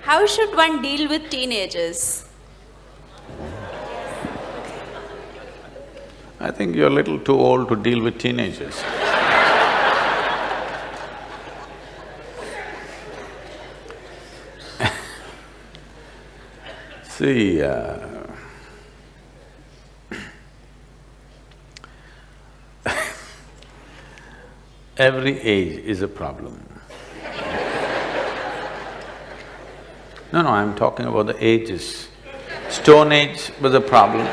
How should one deal with teenagers? I think you're a little too old to deal with teenagers. See, every age is a problem. No, I'm talking about the ages. Stone Age was a problem.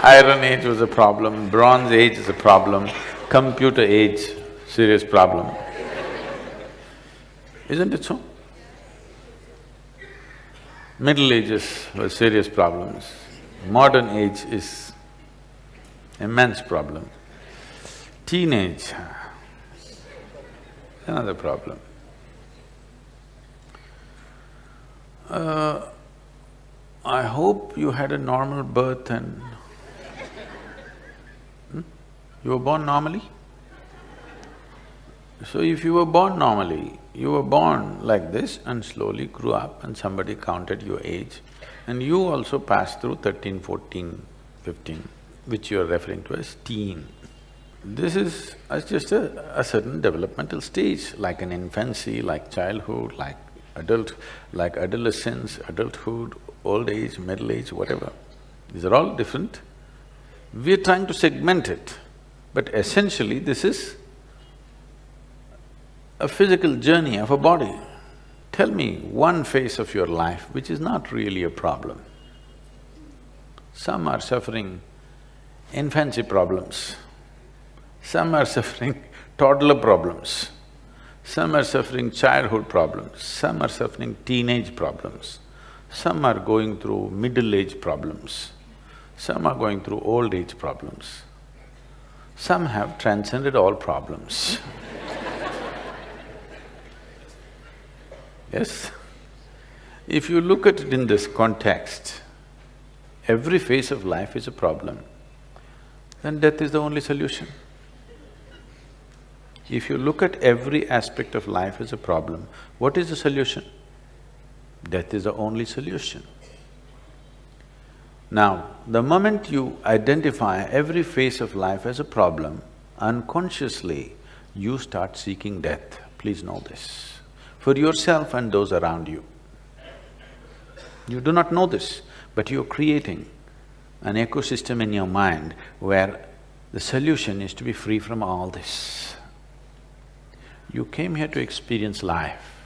Iron Age was a problem, Bronze Age is a problem, Computer Age, serious problem. Isn't it so? Middle Ages were serious problems. Modern age is immense problem. Teenage, another problem. I hope you had a normal birth and… You were born normally? So if you were born normally, you were born like this and slowly grew up and somebody counted your age and you also passed through 13, 14, 15, which you are referring to as teen. This is just a certain developmental stage, like an infancy, like childhood, like adolescence, adulthood, old age, middle age, whatever. These are all different. We're trying to segment it, but essentially this is a physical journey of a body. Tell me one phase of your life which is not really a problem. Some are suffering infancy problems, some are suffering toddler problems, some are suffering childhood problems, some are suffering teenage problems, some are going through middle-age problems, some are going through old age problems, some have transcended all problems. Yes? If you look at it in this context, every phase of life is a problem, then death is the only solution. If you look at every aspect of life as a problem, what is the solution? Death is the only solution. Now, the moment you identify every phase of life as a problem, unconsciously you start seeking death. Please know this. For yourself and those around you. You do not know this, but you're creating an ecosystem in your mind where the solution is to be free from all this. You came here to experience life.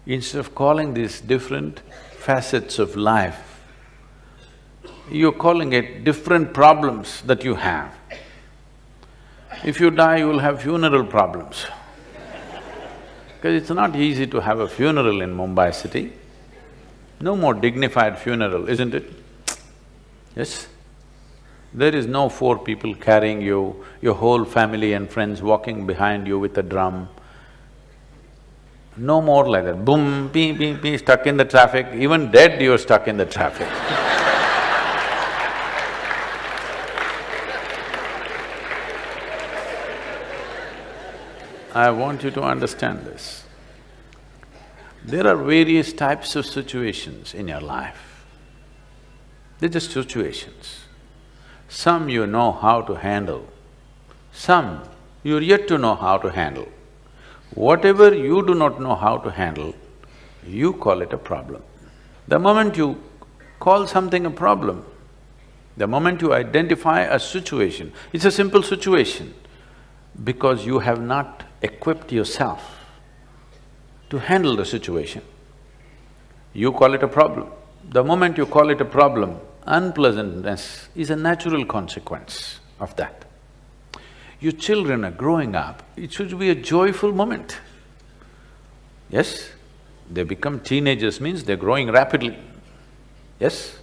Instead of calling these different facets of life, you're calling it different problems that you have. If you die, you will have funeral problems. Because it's not easy to have a funeral in Mumbai city. No more dignified funeral, isn't it? Yes? There is no four people carrying you, your whole family and friends walking behind you with a drum. No more like that, boom, pee, pee, pee, stuck in the traffic. Even dead, you're stuck in the traffic. I want you to understand this. There are various types of situations in your life. They're just situations. Some you know how to handle, some you're yet to know how to handle. Whatever you do not know how to handle, you call it a problem. The moment you call something a problem, the moment you identify a situation, it's a simple situation, because you have not equipped yourself to handle the situation. You call it a problem. The moment you call it a problem, unpleasantness is a natural consequence of that. Your children are growing up, it should be a joyful moment. Yes? They become teenagers means they're growing rapidly. Yes?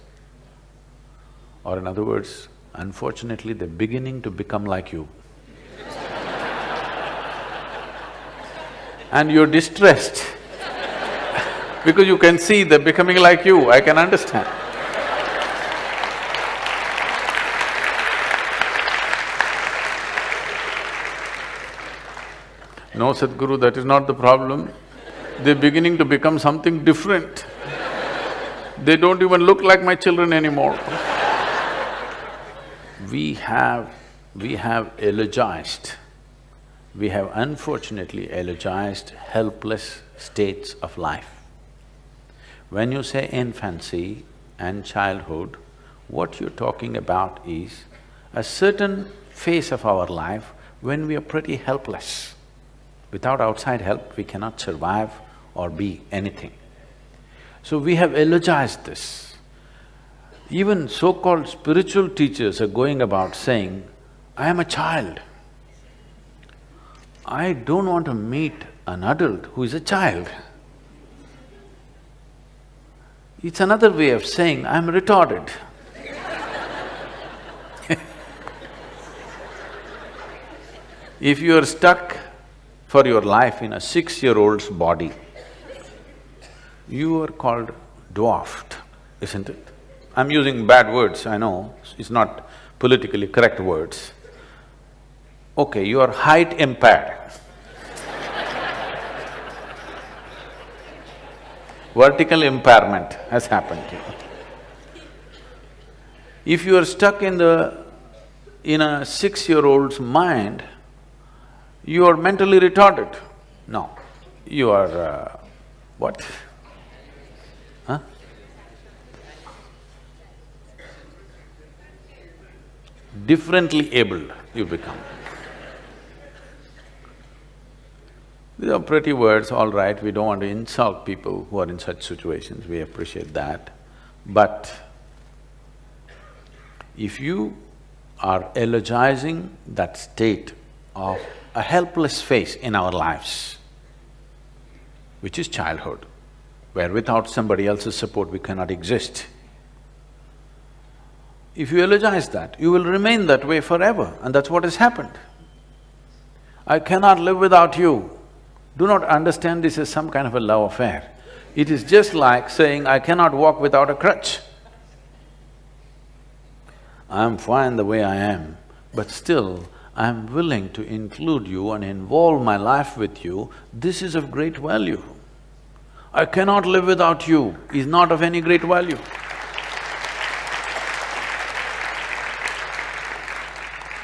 Or in other words, unfortunately, they're beginning to become like you. And you're distressed because you can see they're becoming like you, I can understand. No, Sadhguru, that is not the problem. They're beginning to become something different. They don't even look like my children anymore. We have eulogized, we have unfortunately eulogized helpless states of life. When you say infancy and childhood, what you're talking about is a certain phase of our life when we are pretty helpless. Without outside help, we cannot survive or be anything. So we have eulogized this. Even so-called spiritual teachers are going about saying, I am a child. I don't want to meet an adult who is a child. It's another way of saying, I'm retarded. If you are stuck for your life in a 6-year-old's body, you are called dwarfed, isn't it? I'm using bad words, I know, it's not politically correct words. Okay, you are height impaired. Vertical impairment has happened to you. If you are stuck in a 6-year-old's mind, you are mentally retarded. No, you are what? Huh? Differently abled you become. These are pretty words, all right, we don't want to insult people who are in such situations, we appreciate that. But if you are eulogizing that state of a helpless phase in our lives, which is childhood, where without somebody else's support we cannot exist. If you eulogize that, you will remain that way forever, and that's what has happened. I cannot live without you. Do not understand this as some kind of a love affair. It is just like saying, I cannot walk without a crutch. I'm fine the way I am, but still, I'm willing to include you and involve my life with you. This is of great value. I cannot live without you is not of any great value.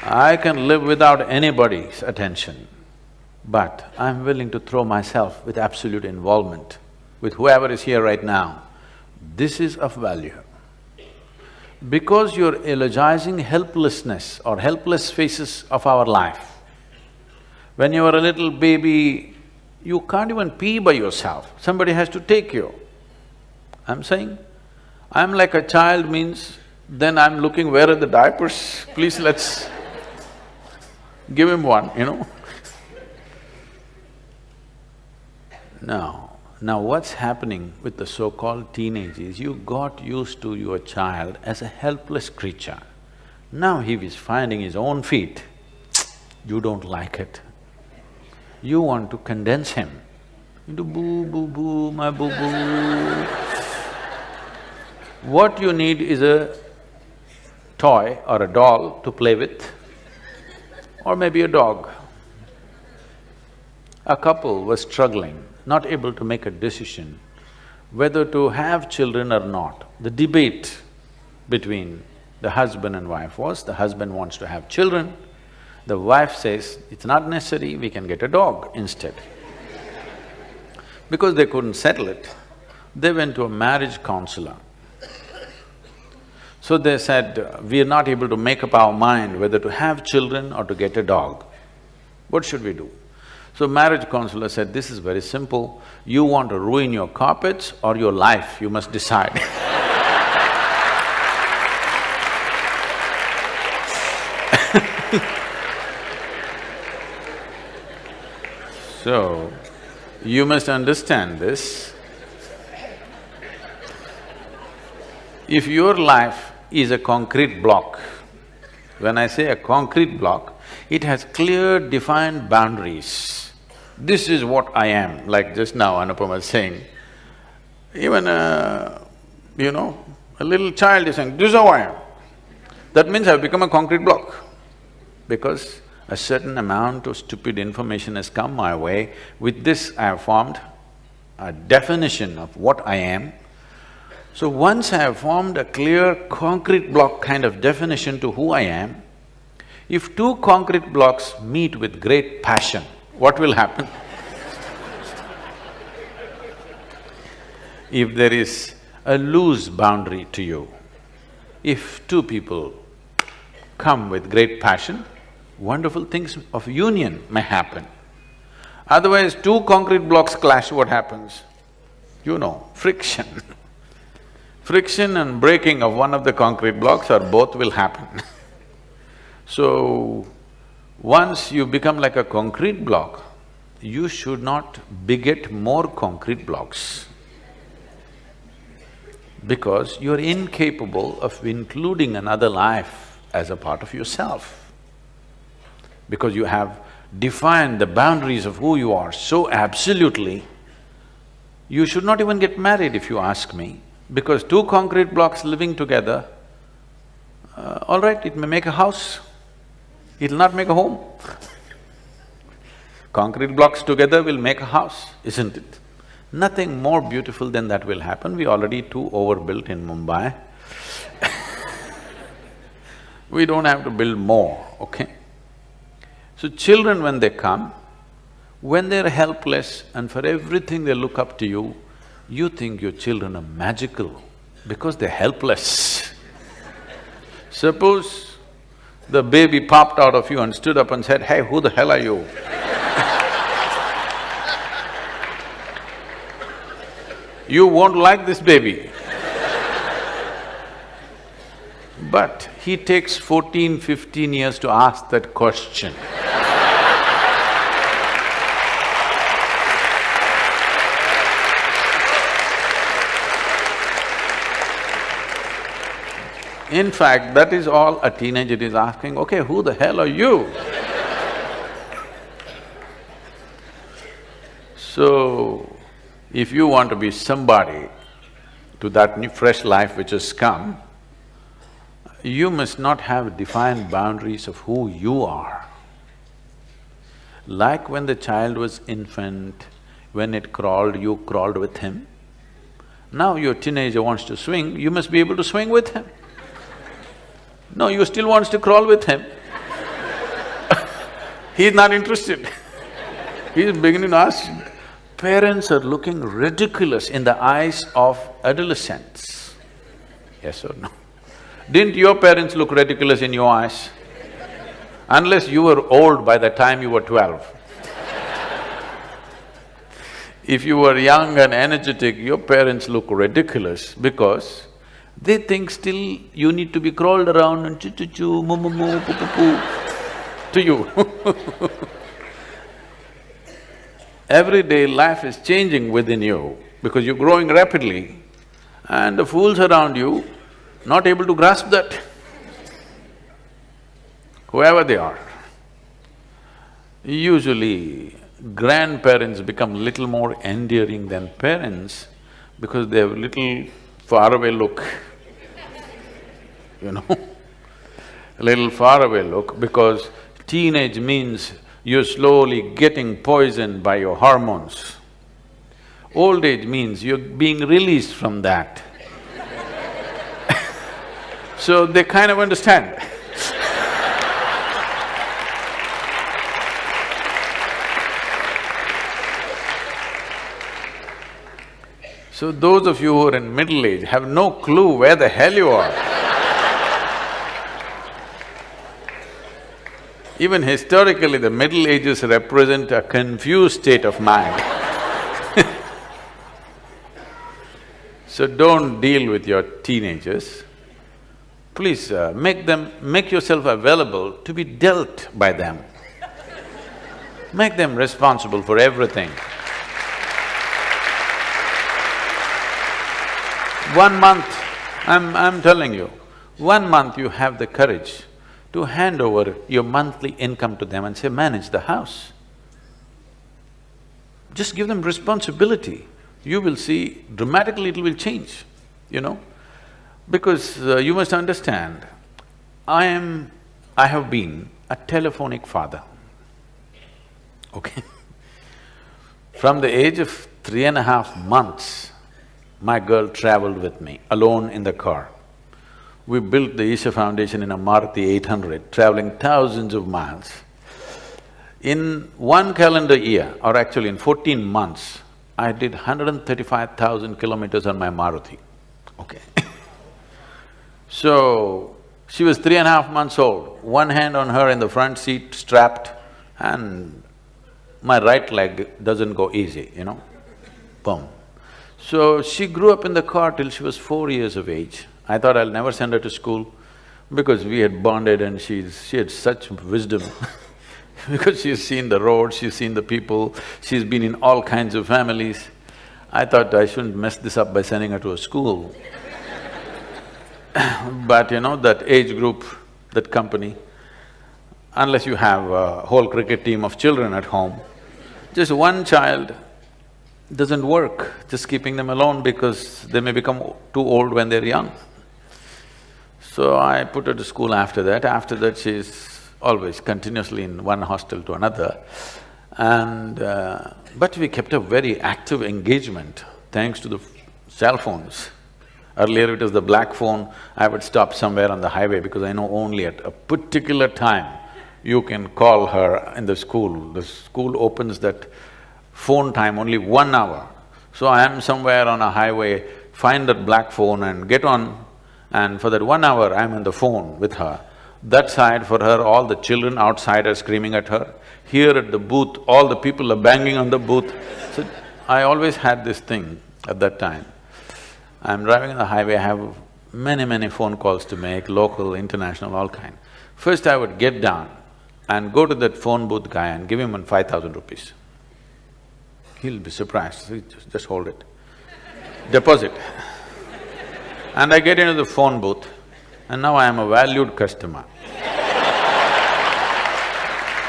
I can live without anybody's attention, but I'm willing to throw myself with absolute involvement with whoever is here right now. This is of value. Because you're eulogizing helplessness or helpless phases of our life. When you were a little baby, you can't even pee by yourself, somebody has to take you. I'm saying, I'm like a child means then I'm looking where are the diapers, please let's give him one, you know. Now what's happening with the so-called teenage is you got used to your child as a helpless creature. Now he is finding his own feet, you don't like it. You want to condense him into boo, boo, boo, my boo, boo. What you need is a toy or a doll to play with, or maybe a dog. A couple was struggling, not able to make a decision whether to have children or not. The debate between the husband and wife was, the husband wants to have children, the wife says, it's not necessary, we can get a dog instead. Because they couldn't settle it, they went to a marriage counselor. So they said, we are not able to make up our mind whether to have children or to get a dog. What should we do? So marriage counselor said, this is very simple, you want to ruin your carpets or your life, you must decide. So, you must understand this. If your life is a concrete block, when I say a concrete block, it has clear defined boundaries. This is what I am, like just now Anupama was saying. Even you know, a little child is saying, this is how I am. That means I've become a concrete block. Because a certain amount of stupid information has come my way, with this I have formed a definition of what I am. So once I have formed a clear concrete block kind of definition to who I am, if two concrete blocks meet with great passion, what will happen? If there is a loose boundary to you, if two people come with great passion, wonderful things of union may happen. Otherwise, two concrete blocks clash, what happens? You know, friction. Friction and breaking of one of the concrete blocks or both will happen. So, once you become like a concrete block, you should not beget more concrete blocks, because you're incapable of including another life as a part of yourself. Because you have defined the boundaries of who you are so absolutely, you should not even get married if you ask me, because two concrete blocks living together, all right, it may make a house, it'll not make a home. Concrete blocks together will make a house, isn't it? Nothing more beautiful than that will happen. We already too overbuilt in Mumbai. We don't have to build more, okay? So children when they come, when they're helpless and for everything they look up to you, you think your children are magical because they're helpless. Suppose the baby popped out of you and stood up and said, "Hey, who the hell are you?" You won't like this baby. But he takes 14, 15 years to ask that question. In fact, that is all a teenager is asking, okay, who the hell are you? So, if you want to be somebody to that new fresh life which has come, you must not have defined boundaries of who you are. Like when the child was infant, when it crawled, you crawled with him. Now your teenager wants to swing, you must be able to swing with him. No, you still wants to crawl with him. He's not interested. He's beginning to ask. Parents are looking ridiculous in the eyes of adolescents. Yes or no? Didn't your parents look ridiculous in your eyes? Unless you were old by the time you were 12. If you were young and energetic, your parents look ridiculous because they think still you need to be crawled around and choo-choo-choo, moo-moo-moo, poo-poo-poo to you. Every day life is changing within you because you're growing rapidly and the fools around you not able to grasp that, whoever they are. Usually, grandparents become little more endearing than parents because they have a little faraway look, you know. A little faraway look because teenage means you're slowly getting poisoned by your hormones. Old age means you're being released from that. So they kind of understand. So those of you who are in middle age have no clue where the hell you are. Even historically, the Middle Ages represent a confused state of mind. So don't deal with your teenagers. Please make yourself available to be dealt by them. Make them responsible for everything. 1 month, I'm telling you, 1 month you have the courage to hand over your monthly income to them and say, manage the house. Just give them responsibility. You will see dramatically it will change, you know. Because you must understand, I have been a telephonic father, okay? From the age of 3.5 months, my girl traveled with me, alone in the car. We built the Isha Foundation in a Maruti 800, traveling thousands of miles. In one calendar year, or actually in 14 months, I did 135,000 kilometers on my Maruti, okay. So, she was 3.5 months old, one hand on her in the front seat, strapped, and my right leg doesn't go easy, you know, boom. So, she grew up in the car till she was 4 years of age. I thought I'll never send her to school because we had bonded and she had such wisdom because she's seen the road, she's seen the people, she's been in all kinds of families. I thought I shouldn't mess this up by sending her to a school. But you know, that age group, that company, unless you have a whole cricket team of children at home, just one child doesn't work, just keeping them alone because they may become too old when they're young. So I put her to school after that. After that, she's always continuously in one hostel to another. And… but we kept a very active engagement thanks to the cell phones. Earlier it was the black phone, I would stop somewhere on the highway because I know only at a particular time you can call her in the school. The school opens that phone time only 1 hour. So I am somewhere on a highway, find that black phone and get on, and for that 1 hour I'm on the phone with her. That side for her, all the children outside are screaming at her. Here at the booth, all the people are banging on the booth. So I always had this thing at that time. I'm driving on the highway, I have many phone calls to make, local, international, all kind. First I would get down and go to that phone booth guy and give him 5,000 rupees. He'll be surprised, just hold it. Deposit. And I get into the phone booth and now I am a valued customer.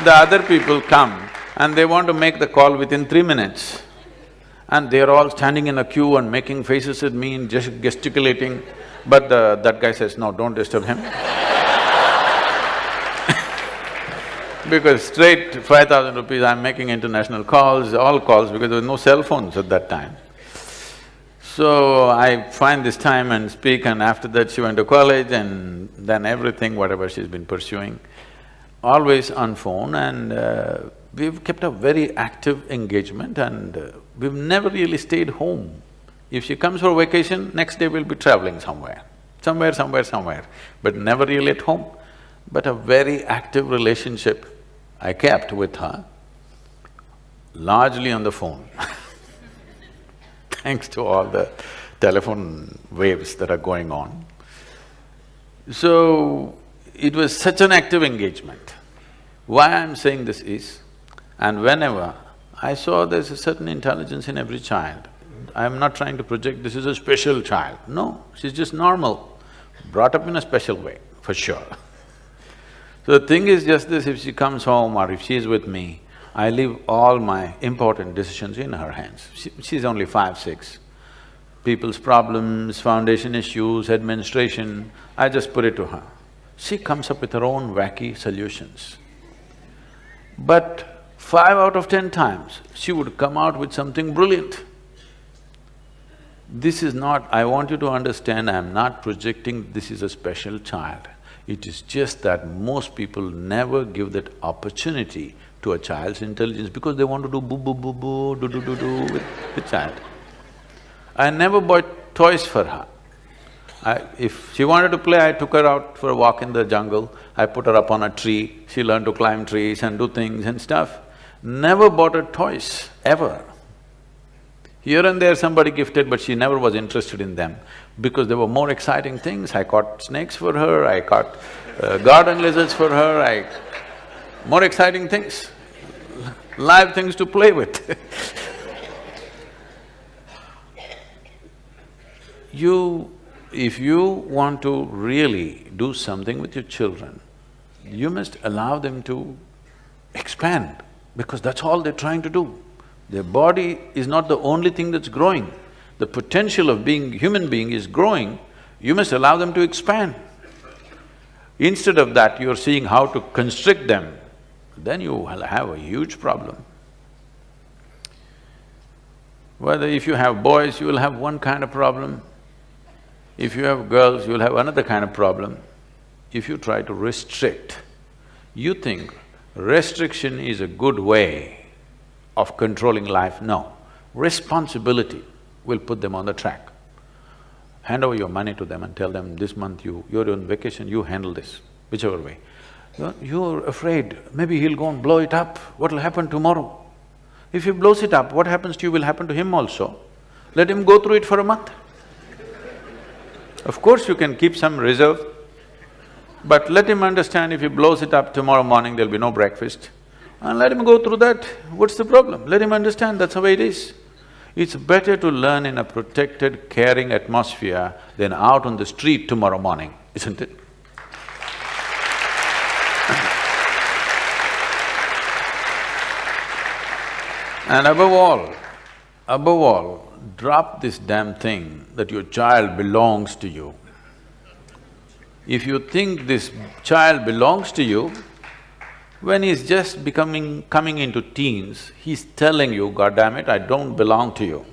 The other people come and they want to make the call within 3 minutes. And they're all standing in a queue and making faces at me and just gesticulating, but that guy says, no, don't disturb him. Because straight 5,000 rupees, I'm making international calls, all calls, because there was no cell phones at that time. So I find this time and speak, and after that she went to college and then everything, whatever she's been pursuing, always on phone, and we've kept a very active engagement, and we've never really stayed home. If she comes for vacation, next day we'll be traveling somewhere, but never really at home. But a very active relationship I kept with her, largely on the phone thanks to all the telephone waves that are going on. So, it was such an active engagement. Why I'm saying this is, and whenever I saw there's a certain intelligence in every child, I'm not trying to project this is a special child, no, she's just normal, brought up in a special way, for sure. So the thing is just this, if she comes home or if she's with me, I leave all my important decisions in her hands. She's only 5, 6. People's problems, foundation issues, administration, I just put it to her. She comes up with her own wacky solutions. But 5 out of 10 times, she would come out with something brilliant. This is not… I want you to understand, I'm not projecting this is a special child. It is just that most people never give that opportunity to a child's intelligence because they want to do boo boo boo boo, do do do do with the child. I never bought toys for her. If she wanted to play, I took her out for a walk in the jungle, I put her up on a tree, she learned to climb trees and do things and stuff. Never bought her toys, ever. Here and there somebody gifted, but she never was interested in them because there were more exciting things. I caught snakes for her, I caught garden lizards for her, more exciting things, live things to play with. If you want to really do something with your children, you must allow them to expand because that's all they're trying to do. Their body is not the only thing that's growing. The potential of being human being is growing, you must allow them to expand. Instead of that, you're seeing how to constrict them, then you will have a huge problem. Whether if you have boys, you will have one kind of problem. If you have girls, you will have another kind of problem. If you try to restrict, you think restriction is a good way of controlling life. No. Responsibility will put them on the track. Hand over your money to them and tell them, this month you're on vacation, you handle this, whichever way. You're afraid, maybe he'll go and blow it up, what'll happen tomorrow? If he blows it up, what happens to you will happen to him also. Let him go through it for a month. Of course you can keep some reserve, but let him understand if he blows it up tomorrow morning, there'll be no breakfast. And let him go through that, what's the problem? Let him understand that's the way it is. It's better to learn in a protected, caring atmosphere than out on the street tomorrow morning, isn't it? And above all, drop this damn thing that your child belongs to you. If you think this child belongs to you, when he's just coming into teens, he's telling you, God damn it, I don't belong to you.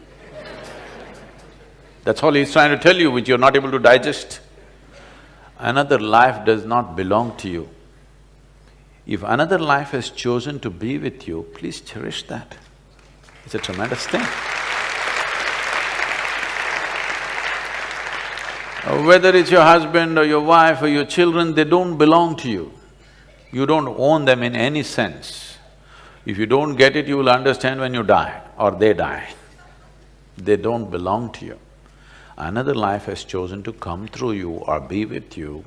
That's all he's trying to tell you, which you're not able to digest. Another life does not belong to you. If another life has chosen to be with you, please cherish that. It's a tremendous thing. Whether it's your husband or your wife or your children, they don't belong to you. You don't own them in any sense. If you don't get it, you will understand when you die or they die. They don't belong to you. Another life has chosen to come through you or be with you.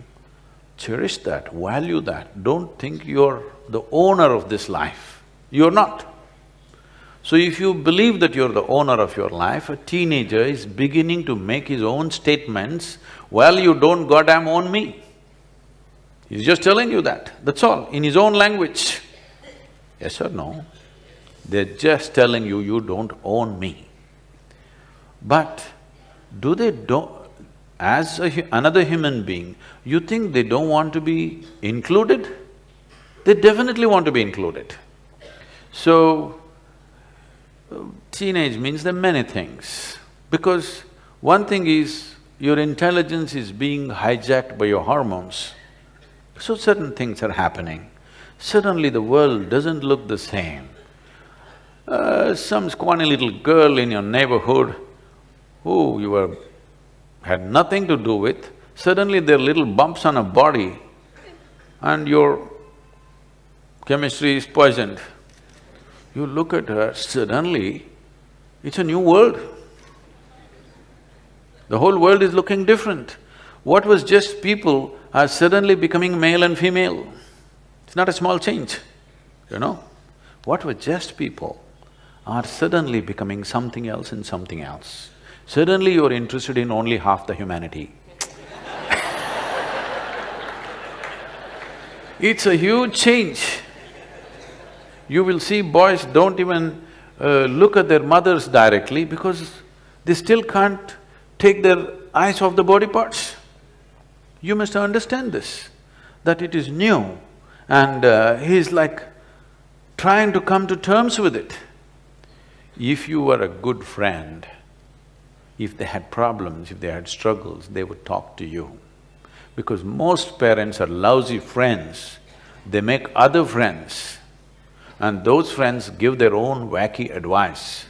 Cherish that, value that. Don't think you're the owner of this life. You're not. So if you believe that you're the owner of your life, a teenager is beginning to make his own statements, well, you don't goddamn own me. He's just telling you that, that's all, in his own language. Yes or no? They're just telling you, you don't own me. But do they as another human being, you think they don't want to be included? They definitely want to be included. So, teenage means there are many things, because one thing is, your intelligence is being hijacked by your hormones. So certain things are happening. Suddenly the world doesn't look the same. Some scrawny little girl in your neighborhood who you had nothing to do with, suddenly there are little bumps on her body and your chemistry is poisoned. You look at her, suddenly it's a new world. The whole world is looking different. What was just people are suddenly becoming male and female. It's not a small change, you know. What were just people are suddenly becoming something else and something else. Suddenly you're interested in only half the humanity. It's a huge change. You will see boys don't even look at their mothers directly because they still can't take their eyes off the body parts. You must understand this, that it is new and he's like trying to come to terms with it. If you were a good friend, if they had problems, if they had struggles, they would talk to you. Because most parents are lousy friends, they make other friends and those friends give their own wacky advice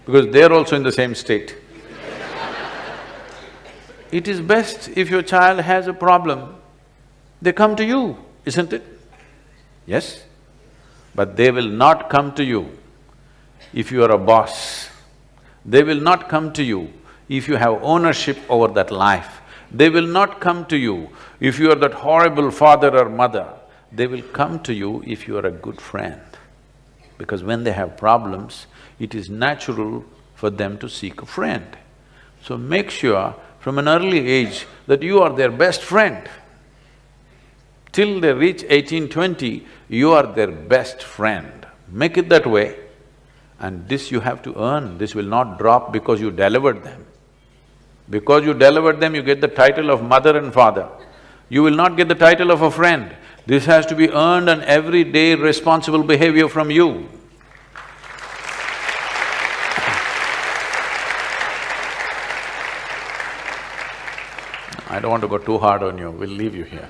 because they're also in the same state. It is best if your child has a problem, they come to you, isn't it? Yes? But they will not come to you if you are a boss. They will not come to you if you have ownership over that life. They will not come to you if you are that horrible father or mother. They will come to you if you are a good friend. Because when they have problems, it is natural for them to seek a friend. So make sure from an early age that you are their best friend. Till they reach 18, 20, you are their best friend. Make it that way. And this you have to earn, this will not drop because you delivered them. Because you delivered them, you get the title of mother and father. You will not get the title of a friend. This has to be earned and everyday responsible behavior from you. I don't want to go too hard on you, we'll leave you here.